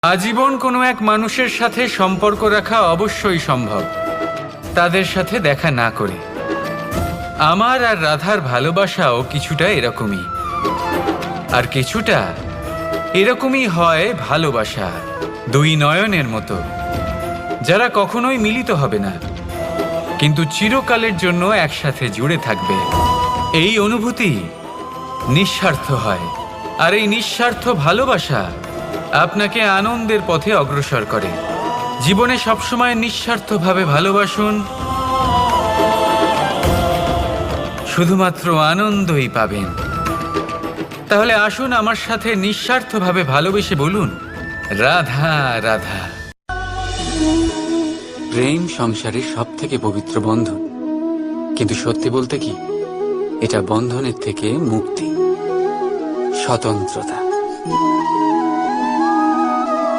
আজীবন কোনো এক মানুষের সাথে সম্পর্ক রাখা অবশ্যই সম্ভব, তাদের সাথে দেখা না করে। আমার আর রাধার ভালোবাসাও কিছুটা এরকমই, আর কিছুটা এরকমই হয় ভালোবাসা দুই নয়নের মতো, যারা কখনোই মিলিত হবে না কিন্তু চিরকালের জন্য একসাথে জুড়ে থাকবে। এই অনুভূতি নিঃস্বার্থ হয়, আর এই নিঃস্বার্থ ভালোবাসা আপনাকে আনন্দের পথে অগ্রসর করে। জীবনে সবসময় নিঃস্বার্থভাবে ভালোবাসুন, শুধুমাত্র আনন্দই পাবেন। তাহলে আসুন আমার সাথে নিঃস্বার্থভাবে ভালোবেসে বলুন, রাধা রাধা। প্রেম সংসারের সব থেকে পবিত্র বন্ধন, কিন্তু সত্যি বলতে কি, এটা বন্ধনের থেকে মুক্তি, স্বতন্ত্রতা।